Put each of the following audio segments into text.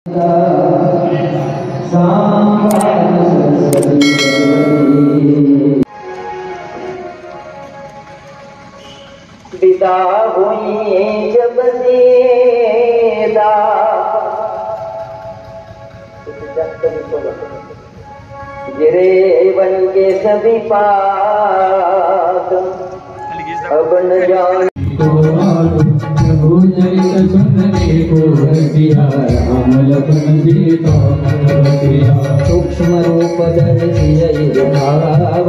विदा हुई जब सीधा गिरे बन के सभी पास अब न जान सूक्ष्म रूप धरि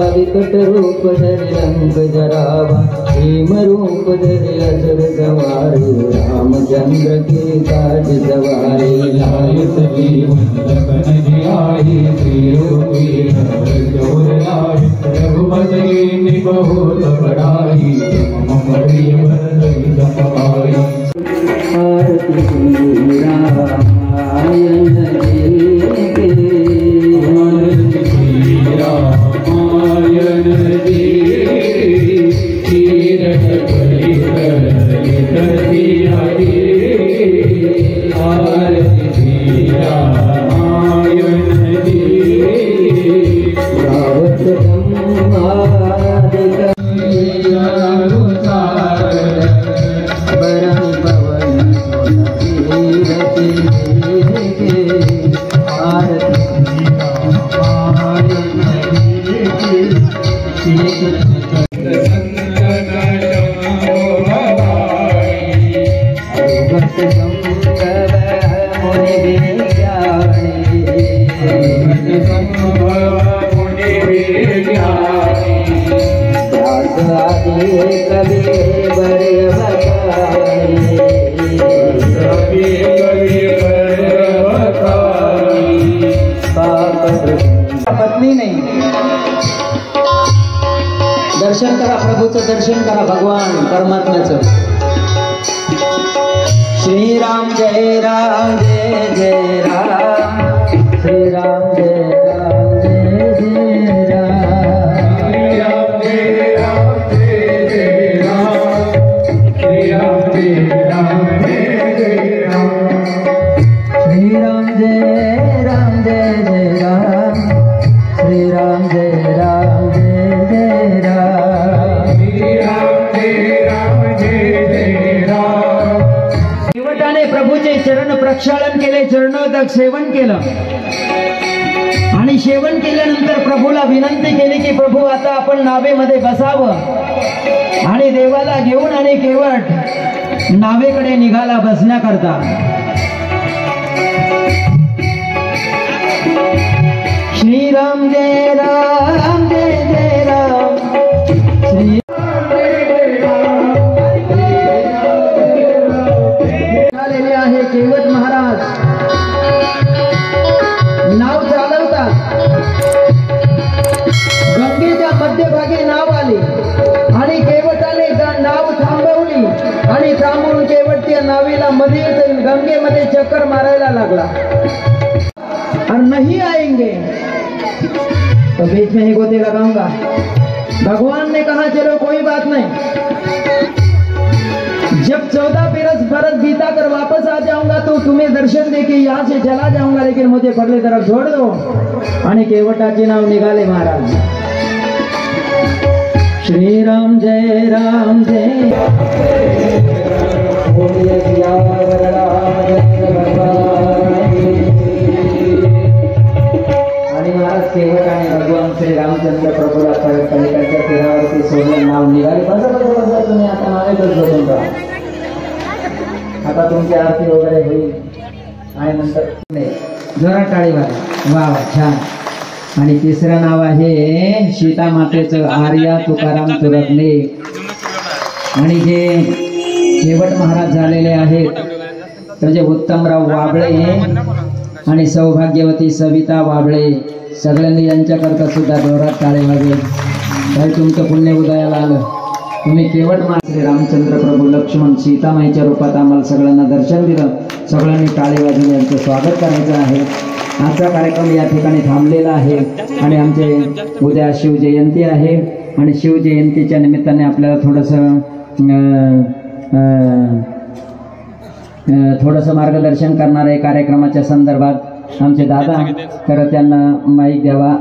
विकट रूप धरि रंग जरावा भीम रूप धरि असुर सवारे रामचंद्र के काज सवारे लाय सजीवन लखन जियाहि रघुपति बहुत बड़ाई मम प्रिय भरत समाई आरती रामायण पत्नी नहीं दर्शन करा प्रभूचं दर्शन करा भगवान परमात्म्याचं श्रीराम जय राम जय जय राम श्रीराम जय राम जय जय राम श्रीराम जय राम जय जय राम श्रीराम जय राम जय जय राम श्रीराम जय राम जय जय राम श्रीराम जय राम जय जय राम शेवटाने प्रभूचे चरण प्रक्षालन केले चरणोदक सेवन केलं आणि सेवन केल्यानंतर प्रभूला विनंती केली की प्रभू आता आपण नावेमध्ये बसावं आणि देवाला घेऊन आणि केवट नावेकडे निघाला बसण्याकरता श्रीराम जय राम जय जय राम श्री आलेले आहे केवट महाराज नाव चालवतात गंगेच्या मध्यभागी नाव आली आणि केवटाने नाव थांबवली आणि थांबवून केवट त्या नावेला मध्ये गंगेमध्ये चक्कर मारायला लागला और नहीं आएंगे तो बीच में ही गोते लगाऊंगा। भगवान ने कहा चलो कोई बात नहीं, जब 14 बरस बीता कर वापस आ जाऊंगा तो तुम्हें दर्शन दे के यहाँ से चला जाऊंगा, लेकिन मुझे पगले तरफ छोड़ दो। आणि केवटाचे नाव निघाले महाराज। श्री राम जय राम जय आणि महाराज केवटाने भगवान श्री रामचंद्र प्रभूला कलिकाच्या तीरावरती सोडलं, नाव निघाले। बसा तुम्ही आता नावेतच बसून राहा, आता तुमची आरती वगैरे होईल आणि नंतर जोरात टाळी वाजवा। वा वा छान। आणि तिसरं नाव आहे सीता मातेचं आर्या तुकाराम तुरगणे। आणि जे केवट महाराज झालेले आहेत म्हणजे उत्तमराव वाबळे आणि सौभाग्यवती सविता वाबळे, सगळ्यांनी यांच्याकरता सुद्धा जोरात टाळी वाजवेल। काही तुमचं पुण्य उदयाला आलं, तुम्ही केवट श्री रामचंद्र प्रभू लक्ष्मण सीतामाईच्या रूपात आम्हाला सगळ्यांना दर्शन दिलं। सगळ्यांनी टाळी वाजवून यांचं स्वागत करायचं आहे। आजचा कार्यक्रम या ठिकाणी थांबलेला आहे आणि आमचे उद्या शिवजयंती आहे आणि शिवजयंतीच्या निमित्ताने आपल्याला थोडंसं थोडंसं मार्गदर्शन करणार आहे कार्यक्रमाच्या संदर्भात आमचे दादा, तर त्यांना माईक द्यावा.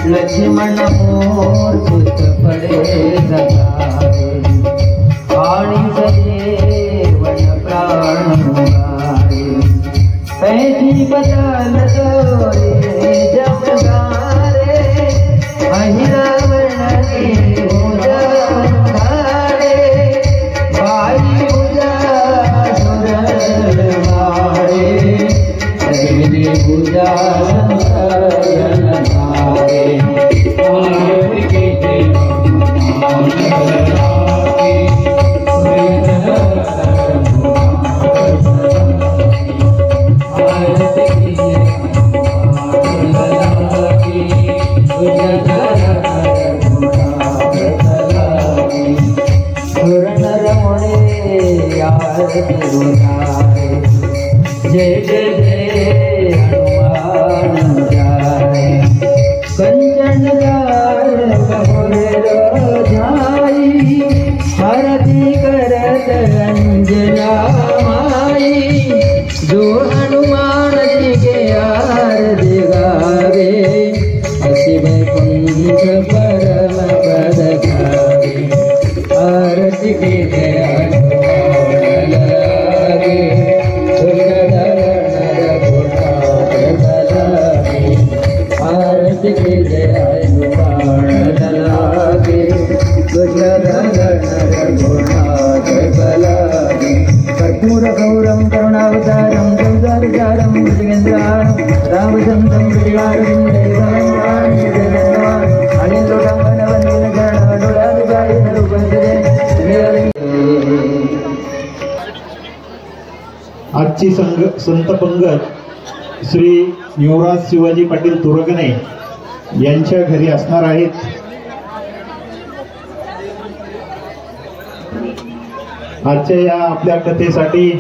लक्ष्मण मोर सुत पडे जगावे आणि सदेवन प्राण मुरारे पैठी बदल रे जगदारे अहिरावण के उजारे बाई उजा सुरवारे तेरे उजा जय जय जय हनुमान जाए कंचन जाई हरती करत अंजना माई जो हनुमान जी के यार दिगावे अति वैकुंठ परम पद खावे आरती के कर्पूर गौरम करुणावतारम संसारसारम भुजगेन्द्राणं रामचन्द्रं आजची संत पंगत श्री युवराज शिवाजी पाटील तुरगणे यांच्या घरी असणार आहेत. आजच्या या आपल्या कथेसाठी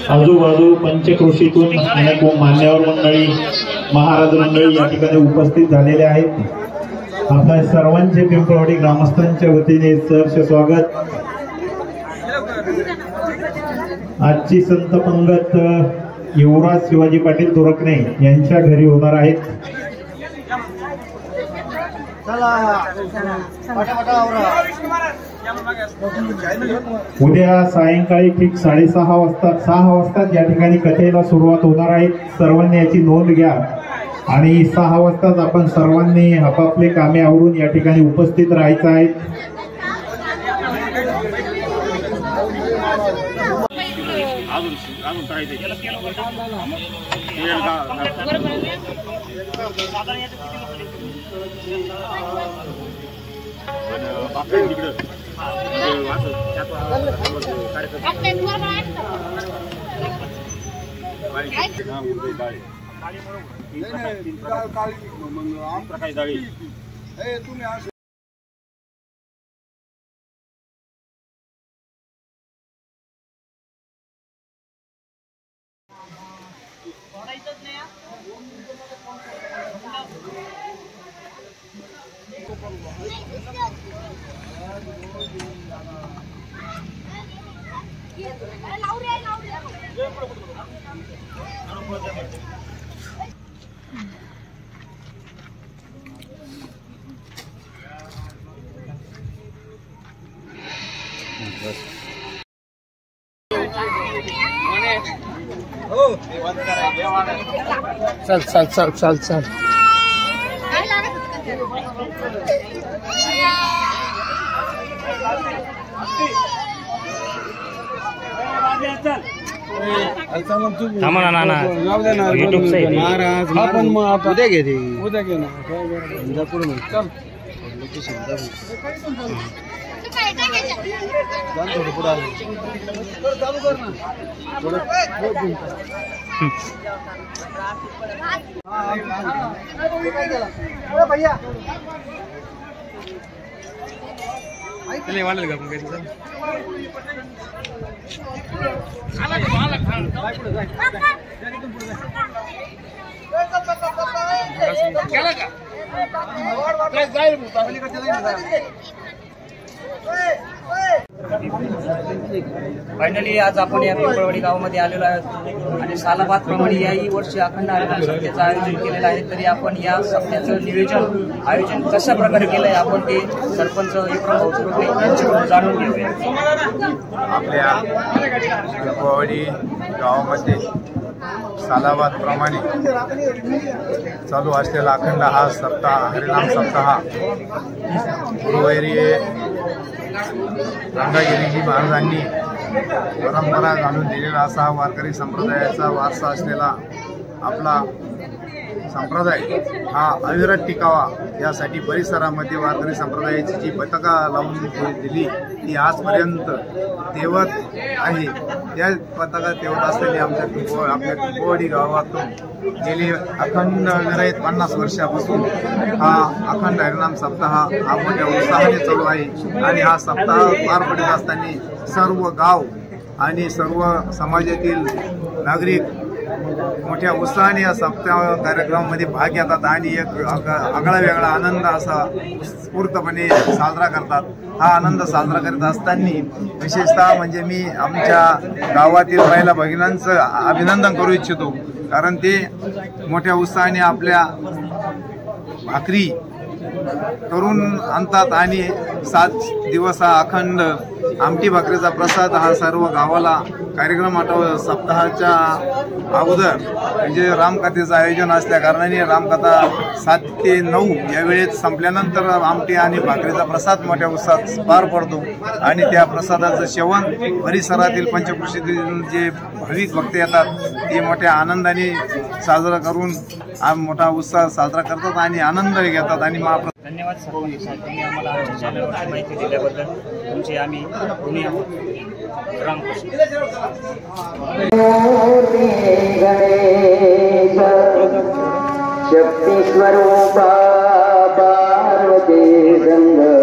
आजूबाजू पंचक्रोशीतून अनेक मान्यवर मंडळी, महाराज मंडळी या ठिकाणी उपस्थित झालेले आहेत. आपल्या सर्वांचे पिंपळवाडी ग्रामस्थांच्या वतीने सहर्ष स्वागत. आजची संत पंगत युवराज शिवाजी पाटील तुरकणे यांच्या घरी होणार आहेत. उद्या सायंकाळी ठीक 6:30 वाजता या ठिकाणी कथेला सुरुवात होणार आहे. सर्वांनी याची नोंद घ्या आणि 6 वाजताच आपण सर्वांनी आपापले कामे आवरून या ठिकाणी उपस्थित राहायचं आहे. चल चल चल चल चल आपण मग उद्या घे रे उद्या घे ना इंदापूर मध्ये चल थोडं पुढे आलं चालू कर ना थोडं भैया चले वाढेल का काही फायनली आज आपण या पिंपळवाडी गावामध्ये आलेलो आहोत आणि सालाबाद प्रमाणे याही वर्षी अखंड हरिनाम सप्त्याचं आयोजन केलेलं आहे. तरी आपण या सप्त्याचं आयोजन कशा प्रकारे केलं आहे आपण ते सरपंच विक्रम भाऊ यांच्याकडून जाणून घेऊया. आपल्या पिंपळवाडी गावामध्ये सालाबाद प्रमाणे चालू असलेला अखंड हा सप्ताह हरिनाम सप्ताह गुरुवैरी रंगागिरीजी महाराजांनी परंपरा घालून दिलेला असा वारकरी संप्रदायाचा वारसा असलेला आपला संप्रदाय हा अविरत टिकावा यासाठी परिसरामध्ये वारकरी संप्रदायाची जी पताका लावून दिली ती आजपर्यंत तेवत आहे. त्या पताका तेवत असलेली आपल्या पिंपळवाडी गावातून गेली अखंड विरहित 50 वर्षापासून हा अखंड हरिनाम सप्ताह हा मोठ्या उत्साहाने चालू आहे. आणि हा सप्ताह पार पडत असताना सर्व गाव आणि सर्व समाजातील नागरिक मोठ्या उत्साहाने या सप्ताह कार्यक्रमामध्ये भाग घेतात आणि एक आगळा वेगळा आनंद असा उत्स्फूर्तपणे साजरा करतात. हा आनंद साजरा करत असताना विशेषतः म्हणजे मी आमच्या गावातील महिला भगिनींचं अभिनंदन करू इच्छितो, कारण ते मोठ्या उत्साहाने आपल्या भाकरी करून आणतात आणि 7 दिवस हा अखंड आमटी भाकरीचा प्रसाद हा सर्व गावाला कार्यक्रम सप्ताहाच्या अगोदर म्हणजे रामकथेचं आयोजन असल्या कारणाने रामकथा 7 ते 9 या वेळेत संपल्यानंतर आमटी आणि भाकरीचा प्रसाद मोठ्या उत्साहात पार पडतो आणि त्या प्रसादाचं सेवन परिसरातील पंचकृषीतील जे भाविक भक्त येतात ते मोठ्या आनंदाने साजरा करून मोठा उत्साह साजरा करतात आणि आनंद घेतात. आणि धन्यवाद सरपंच साहेब, तुम्ही आम्हाला आमच्या चॅनलवरती माहिती दिल्याबद्दल तुमचे आम्ही ऋणी आहोत. रामकृष्ण. शक्ती स्वरूपा पार्वती गंगा